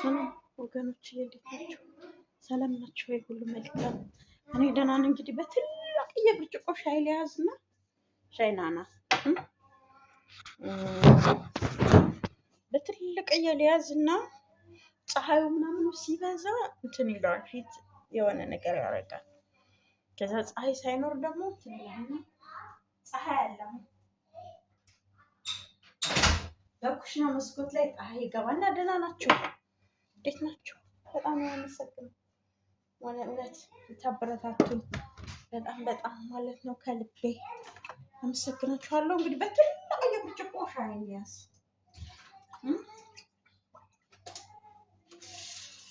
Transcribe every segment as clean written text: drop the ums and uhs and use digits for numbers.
ሰላም ወገኖች እንዴት ናቸው? ሰላም ናቸው ወይ? ሁሉ መልካም። እኔ ደህና ነኝ። እንግዲህ በትልቅዬ ብርጭቆ ሻይ ሊያዝና ሻይ ናና በትልቅዬ ሊያዝና ፀሐዩ ምናምኑ ሲበዛ እንትን ይለዋል፣ ፊት የሆነ ነገር ያደርጋል። ከዛ ፀሐይ ሳይኖር ደግሞ ፀሐይ አለ በኩሽና መስኮት ላይ ፀሐይ ይገባና ደህና ናቸው። እንዴት ናቸው? በጣም ነው የማመሰግነው። እውነት ታበረታቱኝ በጣም ማለት ነው ከልቤ አመሰግናችኋለሁ። እንግዲህ በትልቅ ብርጭቆ ሻይ ያዝ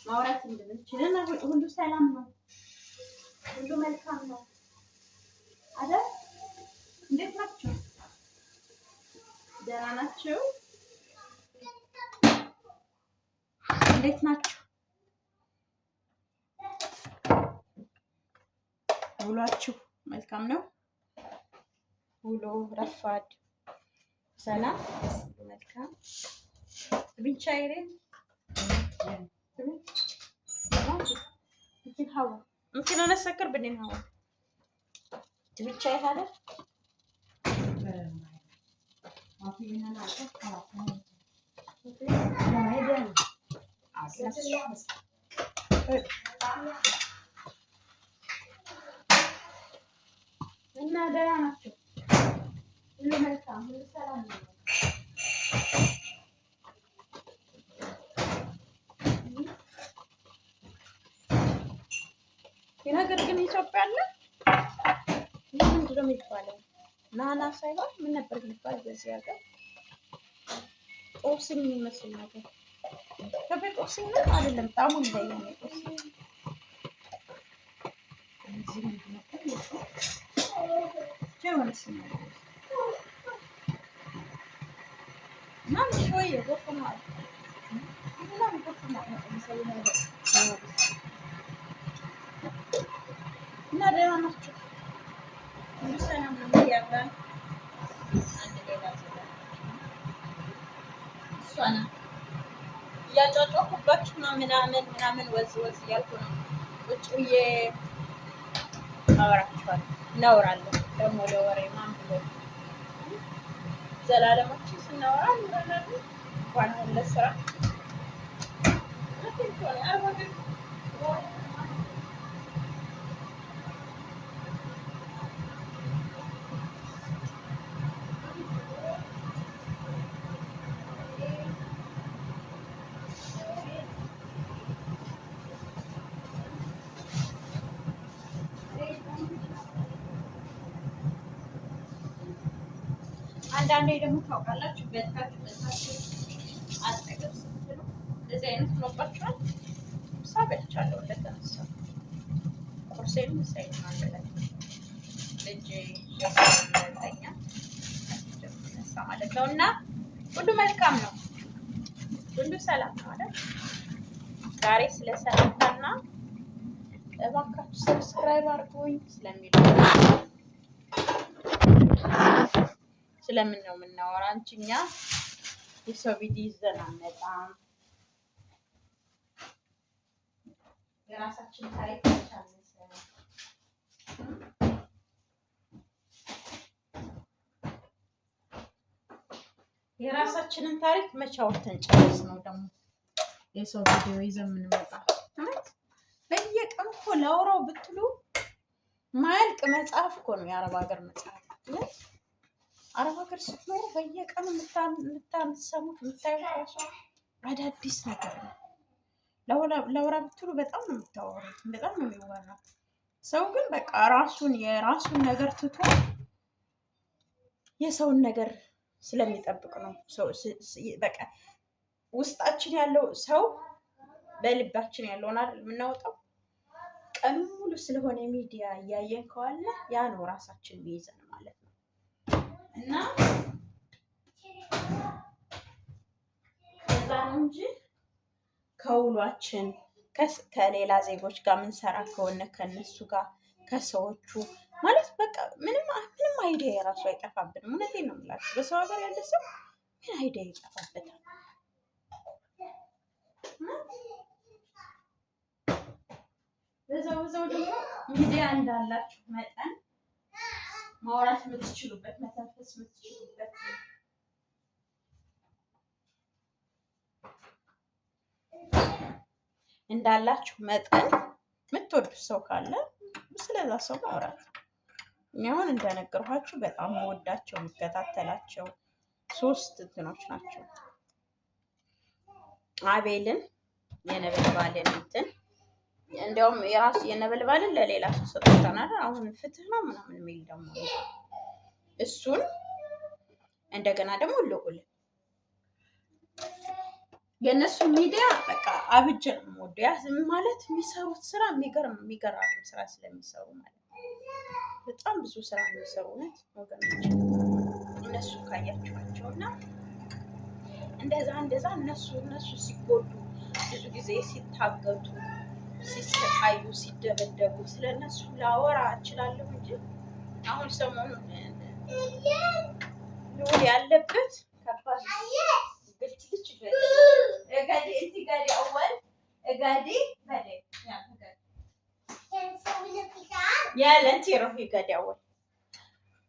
ማውራት እንድንችልና ሁሉ ሰላም ነው፣ ሁሉ መልካም ነው አይደል? እንዴት ናቸው? ደህና ናቸው? እንዴት ናቸው? ውሏችሁ መልካም ነው? ውሎ ረፋድ ሰላም መልካም ብቻዬ ممكن انا اسكر بدين هوا تبي شاي هذا ما في هنا لا خلاص لا ما يبان هنا ده نفسه كله ملكام كله سلام ነገር ግን ኢትዮጵያ አለ ምንድን ነው የሚባለው? ናና ሳይሆን ምን ነበር የሚባለው በዚህ ሀገር? ጦስኝ የሚመስል ነገር ከቤት ጦስኝ ነው አይደለም? ጣሙ ይለያል። ጦስኝ እዚህ ምንድን ነው ጀመረስ ነው ማን ሾይ ወጥቷል እና ወጥቷል እና ደህና ናቸው። ሰላም ነው ያባል አንድ ሌላ እሷና እያጫጫኩባችሁ ነው ምናምን ወዝ እያልኩ ነው። ቁጭ ብዬ አወራችኋለሁ፣ እናወራለን። ደግሞ ለወሬ ማን ብሎ ዘላለማችን ስናወራ እንውላለን። እንኳን አሁን ለስራ አንዳንዴ ደግሞ ታውቃላችሁ በታችሁ አጠገብ ስትሉ እንደዚህ አይነት ሆኖባችኋል። ምሳ በልቻለሁ እንደተነሳ ቁርሴን ምሳዬን ማለለት ልጅ ያሳለኛ ተነሳ ማለት ነው። እና ሁሉ መልካም ነው፣ ሁሉ ሰላም ነው አይደል? ዛሬ ስለ ሰላምታና እባካችሁ ሰብስክራይብ አድርጉኝ ስለሚሉ ስለምን ነው የምናወራ እንጂ እኛ የሰው ቪዲዮ ይዘን አንመጣም። የራሳችን ታሪክ የራሳችንን ታሪክ መቼ አውርተን ጨርስ ነው ደግሞ የሰው ቪዲዮ ይዘን የምንመጣ? በየቀኑ እኮ ላውራው ብትሉ ማያልቅ መጽሐፍ እኮ ነው የአረብ ሀገር መጽሐፍ። አረብ ሀገር ስትኖሩ በየቀኑ የምታሰሙት የምታዩት ራሱ አዳዲስ ነገር ነው። ለወራ ብትሉ በጣም ነው የምታወሩት፣ በጣም ነው የሚወራው። ሰው ግን በቃ የራሱን ነገር ትቶ የሰውን ነገር ስለሚጠብቅ ነው። በቃ ውስጣችን ያለው ሰው በልባችን ያለውን አይደል የምናወጣው። ቀኑ ሙሉ ስለሆነ ሚዲያ እያየን ከዋለ ያ ነው ራሳችን የሚይዘን ማለት ነው። እና እዛ ነው እንጂ ከውሏችን ከሌላ ዜጎች ጋር ምንሰራ ከሆነ ከነሱ ጋር ከሰዎቹ ማለት በቃ ምንም አይዲያ የራሱ አይጠፋብንም። እውነቴን ነው የምላችሁ። በሰው ሀገር ያለ ሰው ምን አይዲያ ይጠፋበታል? በዛው ደግሞ ሚዲያ እንዳላችሁ መጠን ማውራት የምትችሉበት መተንፈስ የምትችሉበት እንዳላችሁ መጠን የምትወዱት ሰው ካለ ስለዛ ሰው ማውራት። እኔ አሁን እንደነገርኳችሁ በጣም ወዳቸው የሚከታተላቸው 3 እንትኖች ናቸው። አቤልን የነበልባልን እንትን እንዲያውም የራሱ የነበልባልን ለሌላ ሰው ሰጥተናል። አሁን ፍትህ ነው ምናምን የሚል ደግሞ እሱን እንደገና ደግሞ ልዑል የእነሱ ሚዲያ በቃ አብጀ ነው የምወደው። ያ ማለት የሚሰሩት ስራ የሚገርም ስራ ስለሚሰሩ ማለት ነው። በጣም ብዙ ስራ የሚሰሩ እውነት ወገኖች እነሱ ካያችኋቸውና እንደዛ እነሱ ሲጎዱ ብዙ ጊዜ ሲታገቱ፣ ሲሰቃዩ፣ ሲደበደቡ ስለነሱ ላወራ እችላለሁ እንጂ አሁን ሰሞኑን ልዑል ያለበት ከባድ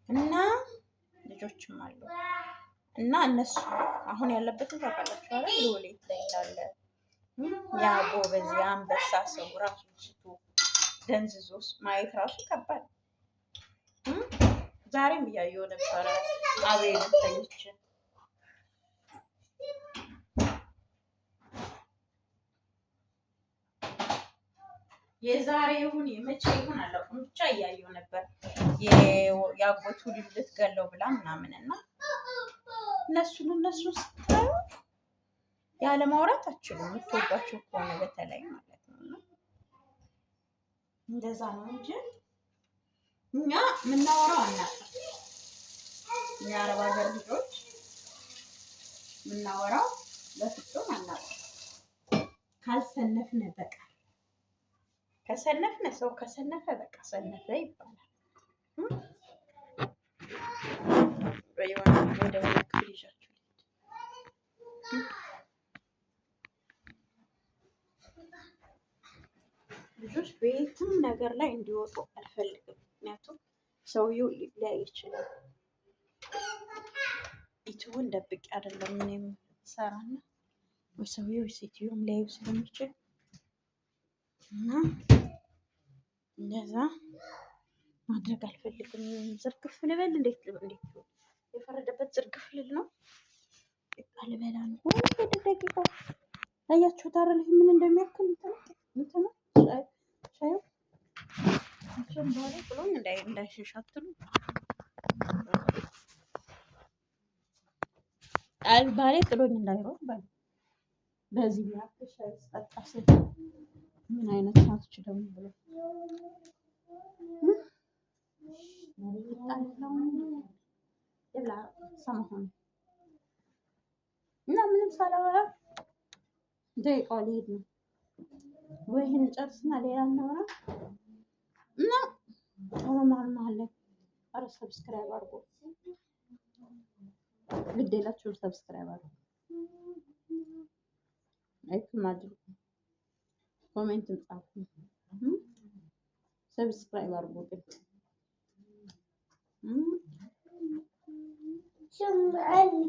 እና ልጆችም አሉ እና እነሱ አሁን ያለበትን ታውቃላችሁ አይደል? ልዑል ይታያል። ያ ጎበዝ ያ አንበሳ ሰው ራሱ ስቶ ደንዝዞስ ማየት ራሱ ከባድ። ዛሬም እያየሁ ነበረ አቤል ተኝቼ የዛሬ ይሁን የመቼ ይሁን አላውቅም፣ ብቻ እያየሁ ነበር የአጎቱ ልጅ ልትገለው ብላ ምናምን እና እነሱን ስታዩ ያለ ማውራት አትችሉም። የምትወዷቸው ከሆነ በተለይ ማለት ነው። እንደዛ ነው እንጂ እኛ የምናወራው አናውቅም። የአረብ ሀገር ልጆች የምናወራው በፍጹም አናውቅም ካልሰነፍን በቃ። ከሰነፍነ ሰው ከሰነፈ በቃ ሰነፈ ይባላል። ወደ ክፍል ይዣችሁ ልጆች በየትም ነገር ላይ እንዲወጡ አልፈልግም። ምክንያቱም ሰውየው ሊለያይ ይችላል። ኢትዮን ደብቄ አይደለም እኔም ሰራና ወይ ሰውየው ሴትዮውም ሊያዩ ስለሚችል እና እንደዛ ማድረግ አልፈልግም። ዝርግፍ ልበል እንዴት የፈረደበት ዝርግፍ ልል ነው ልበላ ነው። ወደ ደቂቃ አያችሁት አይደል? ምን እንደሚያክል እንትን ሻዩ ባሌ ጥሎኝ እንዳይሸሻትሉ ባሌ ጥሎኝ እንዳይሮጥ በዚህ ያክል ሻይ ስጠጣ ምን አይነት ናትች ደግሞ ብሎ ሰማሁን እና ምንም ሳላወራ ደቂቃው ሊሄድ ነው። ወይ ይህን ጨርስና ሌላ እናወራ እና መሀል ላይ ኧረ ሰብስክራይብ አድርጎ ግድ የላችሁም። ሰብስክራይብ አድርጎ ላይክም አድርጉ፣ ኮሜንትም ጻፉ። ሰብስክራይብ አድርጉ።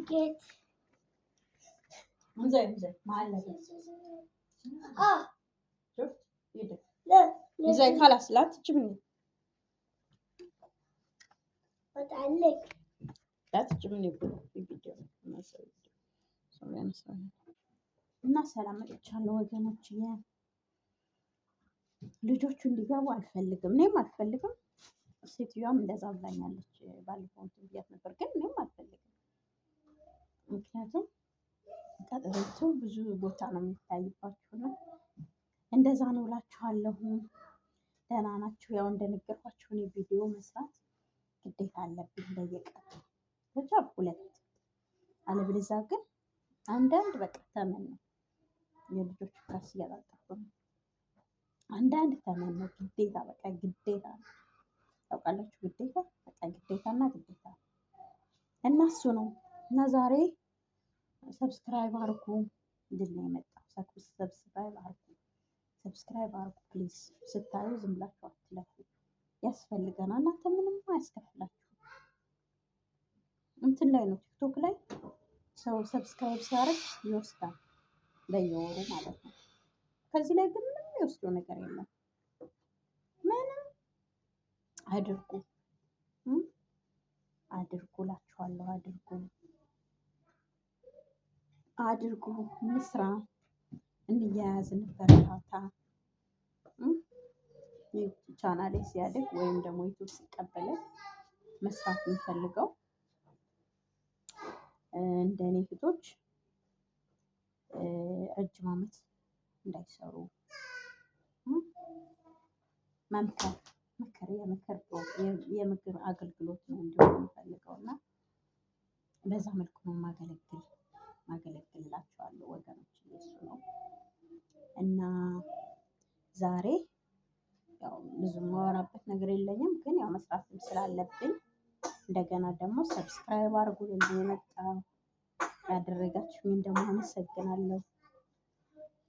ግን زي خلاص لا تجيبني لا تجيبني بالفيديو እና ሰላም መጥቻለሁ ወገኖች። ልጆቹ እንዲገቡ አልፈልግም፣ እኔም አልፈልግም። ሴትዮዋም እንደዛ ብላኛለች። ባለፈው እንትን ብያት ነበር፣ ግን እኔም አልፈልግም። ምክንያቱም ከጥሬቱ ብዙ ቦታ ነው የሚታይባችሁ ነው። እንደዛ ነው እላችኋለሁ። ደህና ናችሁ? ያው እንደነገርኳችሁ እኔ ቪዲዮ መስራት ግዴታ አለብኝ በየቀኑ ብቻ 2 አለበለዚያ ግን አንዳንድ በቃ ተመን ነው የልጆች ክላስ እያጣጣፉ ነው። አንዳንድ ተመን ነው ግዴታ በቃ ግዴታ ታውቃላችሁ። ግዴታ በቃ ግዴታና ግዴታ እና እሱ ነው እና ዛሬ ሰብስክራይብ አድርጉ እንድል ነው የመጣው። ሰብስክራይብ አድርጉ። ሰብስክራይብ አድርጉ ፕሊዝ። ስታዩ ዝም ብላችሁ አትለፉ፣ ያስፈልገናል። እናንተ ምንም አያስከፍላችሁ። እንትን ላይ ነው ቲክቶክ ላይ ሰው ሰብስክራይብ ሲያደርግ ይወስዳል በየወሩ ማለት ነው። ከዚህ ላይ ግን ምንም የሚወስደው ነገር የለም። ምንም አድርጉ አድርጉ እላችኋለሁ። አድርጉ እንስራ፣ እንያያዝ፣ እንበረታታ። ቻናሌ ሲያድግ ወይም ደግሞ ዩቱብ ሲቀበለኝ መስራት የምፈልገው እንደኔ እህቶች ረጅም ዓመት እንዳይሰሩ የምክር አገልግሎት ነው እንዲሆን የምፈልገው እና በዛ መልኩ ነው ማገለግላችኋለሁ ወገኖች። እሱ ነው እና ዛሬ ያው ብዙ የማወራበት ነገር የለኝም፣ ግን ያው መስራትም ስላለብኝ እንደገና ደግሞ ሰብስክራይብ አድርጉልኝ። የመጣው ያደረጋችሁኝ ደግሞ አመሰግናለሁ።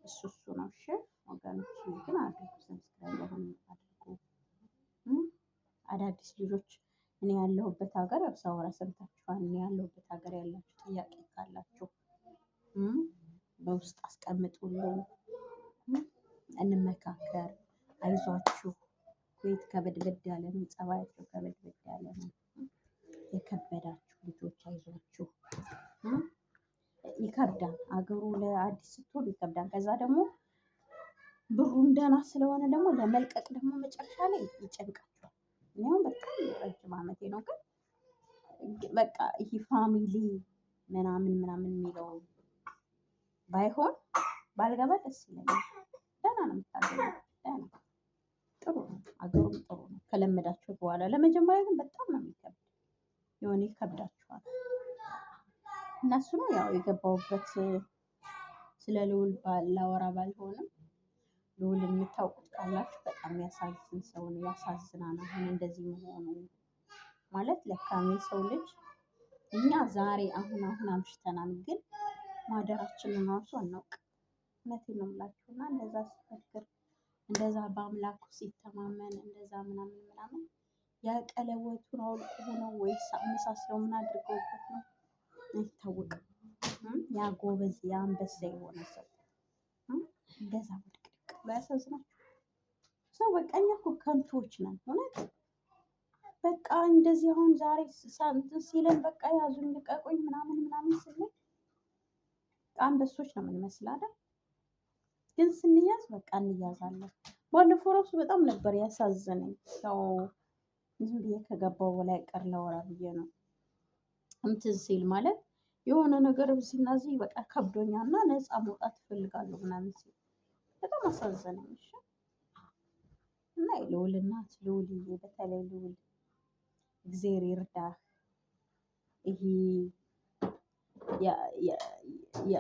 እሱ ነው። እሺ ወገኖች ግን አድርጉ፣ ሰብስክራይብ አድርጉ። አዳዲስ ልጆች እኔ ያለሁበት ሀገር ያው ሳወራ ሰምታችኋል። እኔ ያለሁበት ሀገር ያላችሁ ጥያቄ ካላችሁ በውስጥ አስቀምጡልኝ፣ እንመካከር። አይዟችሁ። ኩዌት ከበድበድ ያለ ነው፣ ጸባያቸው ከበድበድ ያለ ነው። የከበዳችሁ ልጆች አይዟችሁ። ይከብዳል፣ አገሩ ለአዲስ ስትሆን ይከብዳል። ከዛ ደግሞ ብሩም ደህና ስለሆነ ደግሞ ለመልቀቅ ደግሞ መጨረሻ ላይ ይጨንቃቸዋል። እኔም በጣም ረጅም ዓመቴ ነው፣ ግን በቃ ይሄ ፋሚሊ ምናምን የሚለው ባይሆን ባልገባ ደስ ይለኛል። ደህና ነው የምታገኘው፣ ደህና ጥሩ ነው፣ አገሩም ጥሩ ነው ከለመዳችሁ በኋላ። ለመጀመሪያ ግን በጣም ነው የሚከብድ፣ የሆነ ይከብዳችኋል። እና እሱ ነው ያው የገባሁበት። ስለ ልዑል ላወራ ባልሆንም ልዑልን የምታውቁት ካላችሁ በጣም ያሳዝን ሰው ነው። ያሳዝናል። አሁን እንደዚህ መሆኑ ማለት ለካም የሰው ልጅ እኛ ዛሬ አሁን አምሽተናል፣ ግን ማደራችንን ራሱ አናውቅም። እውነቴን ነው የምላችሁና እንደዛ ሲፈክር እንደዛ በአምላኩ ሲተማመን እንደዛ ምናምን ያ ቀለበቱን አውልቆ ነው ወይስ አመሳስለው ምን አድርገውበት ነው አይታወቅም። ያ ጎበዝ ያ አንበሳ የሆነ ሰው እንደዛ ውድቅድቅ ያሳዝናችሁ። ሰው በቃ እኛ እኮ ከንቶች ነን እውነት። በቃ እንደዚህ አሁን ዛሬ እንትን ሲለን በቃ ያዙኝ ልቀቁኝ ምናምን ስንል አንበሶች ነው የምንመስል አይደል? ግን ስንያዝ በቃ እንያዛለን። ባለፈው ራሱ በጣም ነበር ያሳዘነኝ። ያው ዝም ብዬ ከገባው በላይ ቀር ላወራ ብዬ ነው እንትን ሲል ማለት የሆነ ነገር ሲናዚህ በቃ ከብዶኛል እና ነፃ መውጣት እፈልጋለሁ ምናምን ሲል በጣም አሳዘነኝ። እሺ እና የልዑል እናት ልዑልዬ፣ በተለይ ልዑል እግዜር ይርዳህ። ይሄ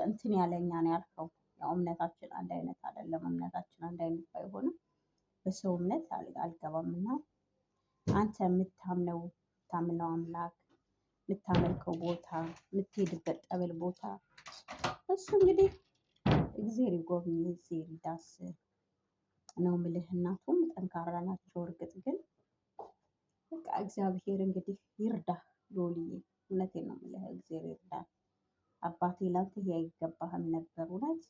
እንትን ያለኛ ነው ያልከው፣ ያው እምነታችን አንድ አይነት አይደለም። እምነታችን አንድ አይነት ባይሆንም በሰው እምነት አልገባም እና አንተ የምታምነው አምላክ የምታመልከው ቦታ የምትሄድበት ጠበል ቦታ እሱ እንግዲህ እግዜር ይጎብኝ፣ እግዜር ይዳስ ነው ምልህ። እናቱም ጠንካራ ናቸው። እርግጥ ግን በቃ እግዚአብሔር እንግዲህ ይርዳ ልዑልዬ። እውነቴን ነው ምልህ፣ እግዜር ይርዳ። አባቴ ላንተ ይሄ አይገባህም ነበር። እውነት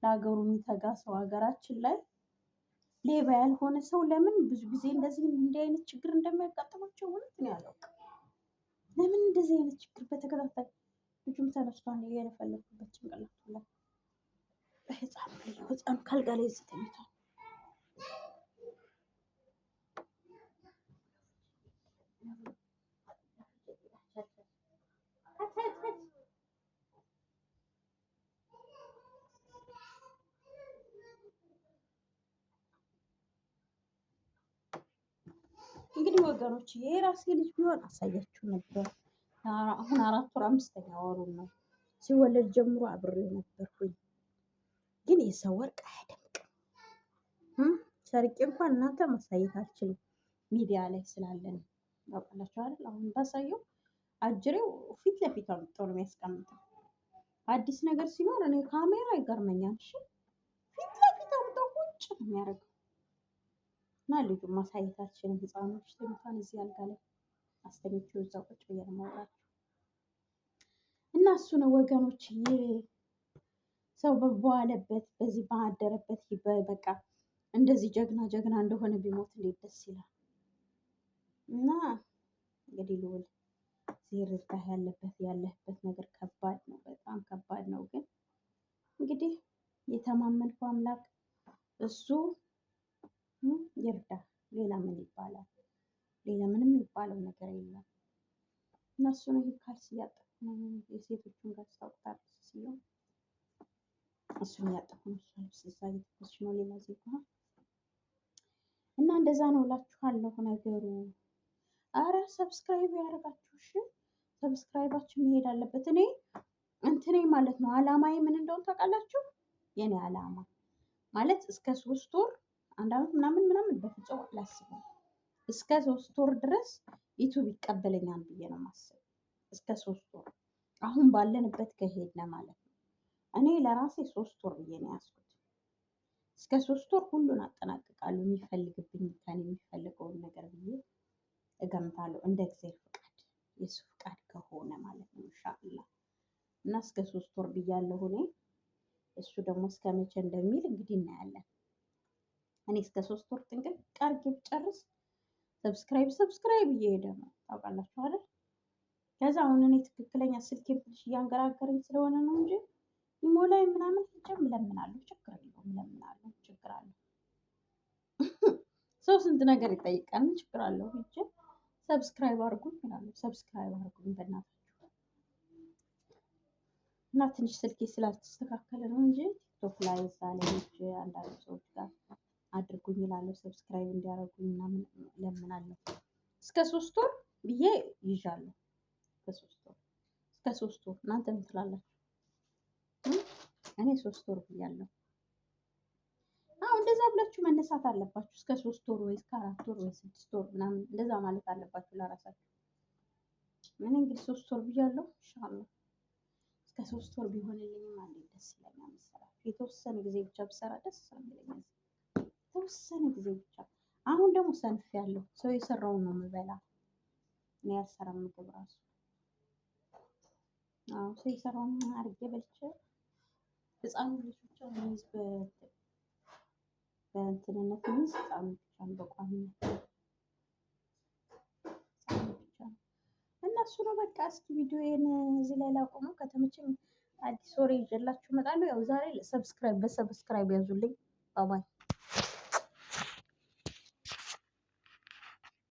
ለሀገሩ የሚተጋ ሰው ሀገራችን ላይ ሌባ ያልሆነ ሰው ለምን ብዙ ጊዜ እንደዚህ እንዲህ አይነት ችግር እንደሚያጋጥማቸው እውነት ነው ያለው። ለምን እንደዚህ አይነት ችግር በተከታታይ ልጁም ተነስቷል የለፈለኩበት ጭንቅላቱ ላይ ህፃኑ ካልጋ ላይ ተኝቷል። እንግዲህ ወገኖች የራሴ ልጅ ቢሆን አሳያችሁ ነበር። አሁን 4 ወር 5ኛ ወሩን ነው። ሲወለድ ጀምሮ አብሬው ነበርኩኝ። ግን የሰው ወርቅ አያደምቅም። ሰርቄ እንኳን እናንተ ማሳየት አልችልም፣ ሚዲያ ላይ ስላለን ያውቃላችሁ አይደል? አሁን ባሳየው አጅሬው ፊት ለፊት አምጥቶ ነው የሚያስቀምጠው። አዲስ ነገር ሲኖር እኔ ካሜራ ይገርመኛል። እሺ ፊት ለፊት አምጥቶ ቁጭ ቁጭ ነው የሚያደርገው። እና ልጁ ማሳየታችንን ህፃኖች ተኝቷን እዚህ አልጋ ላይ አስተኝቼው እዛ ቁጭ ብዬ ነው የማወራቸው። እና እሱ ነው ወገኖች፣ ሰው በዋለበት በዚህ ባደረበት በቃ እንደዚህ ጀግና ጀግና እንደሆነ ቢሞት እንዴት ደስ ይላል። እና እንግዲህ ልውል ሲርዳህ ያለህበት ነገር ከባድ ነው፣ በጣም ከባድ ነው። ግን እንግዲህ የተማመንከው አምላክ እሱ ይርዳህ። ሌላ ምን ይባላል? ሌላ ምንም የሚባለው ነገር የለም። እና እሱ ነው። ይህ ካልሲ እያጠብኩ ነው፣ የሴቶቹን ጋር ታውቁታለች ሲለው እሱን እያጠብኩ ነው። እሷ ልብስ እዛ እየተኮስሽ ነው፣ ሌላ ዜጋ እና እንደዛ ነው እላችኋለሁ ነገሩ። አረ ሰብስክራይብ ያደርጋችሁ እሺ፣ ሰብስክራይባችን መሄድ አለበት። እንትኔ ማለት ነው አላማዬ ምን እንደሆነ ታውቃላችሁ? የኔ አላማ ማለት እስከ 3 ወር 1 ዓመት ምናምን በፍጹም አላስብም። እስከ 3 ወር ድረስ ዩቱብ ይቀበለኛል ብዬ ነው የማስበው። እስከ 3 ወር አሁን ባለንበት ከሄድን ማለት ነው። እኔ ለራሴ 3 ወር ብዬ ነው ያዝኩት። እስከ 3 ወር ሁሉን አጠናቅቃለሁ፣ የሚፈልግብኝ ከኔ የሚፈልገውን ነገር ብዬ እገምታለሁ። እንደ እግዚአብሔር ፍቃድ፣ የሱ ፍቃድ ከሆነ ማለት ነው ኢንሻአላህ። እና እስከ 3 ወር ብያለሁ እኔ። እሱ ደግሞ እስከ መቼ እንደሚል እንግዲህ እናያለን። እኔ እስከ 3 ወር ጥንቅቅ አድርጌ ብጨርስ ሰብስክራይብ እየሄደ ነው ታውቃላችሁ አይደል? ከዛ አሁን እኔ ትክክለኛ ስልኬን ትንሽ እያንገራገረኝ ስለሆነ ነው እንጂ ኢሞ ላይ ምናምን ሄጄም እለምናለሁ፣ ችግር የለውም እለምናለሁ፣ ችግር አለው። ሰው ስንት ነገር ይጠይቃል፣ ምን ችግር አለው? ሄጄ ሰብስክራይብ አድርጉኝ እላለሁ፣ ሰብስክራይብ አድርጉኝ በእናታችሁ። እና ትንሽ ስልኬ ስላልተስተካከለ ነው እንጂ ቲክቶክ ላይ እዛ ላይ ሄጄ አንዳንድ ሰዎች ጋር አድርጉኝ እላለሁ፣ ሰብስክራይብ እንዲያደርጉኝ ምናምን እለምናለሁ። እስከ 3 ወር ብዬ ይዣለሁ። እስከ 3 ወር እናንተ ምን ትላላችሁ? እኔ 3 ወር ብያለሁ። አዎ እንደዛ ብላችሁ መነሳት አለባችሁ። እስከ 3 ወር ወይ እስከ 4 ወር ወይ 6 ወር ምናምን እንደዛ ማለት አለባችሁ ለራሳችሁ። እኔ እንግዲህ 3 ወር ብያለሁ። ኢንሻአላህ እስከ 3 ወር ቢሆንልኝም አንዴ ደስ ይለኛል መሰላችሁ። የተወሰነ ጊዜ ብቻ ብሰራ ደስ ስለሚለኝ የተወሰነ ጊዜ ብቻ። አሁን ደግሞ ሰንፌያለሁ። ሰው የሰራውን ነው የምበላ። እኔ ያልሰራም ምግብ ራሱ ሰው የሰራውን አድርጌ በልቼ ህፃኑ ልጅ ብቻ የሚይዝ በእንትንነት የሚይዝ ህፃኑ ብቻ ነው፣ በቋሚነት ህፃኑ ብቻ ነው። እና እሱ ነው በቃ። እስኪ ቪዲዮዬን እዚህ ላይ ላቆመው። ከተመቸኝ አዲስ ወሬ ይዤላችሁ እመጣለሁ። ያው ዛሬ በሰብስክራይብ ያዙልኝ። ባባይ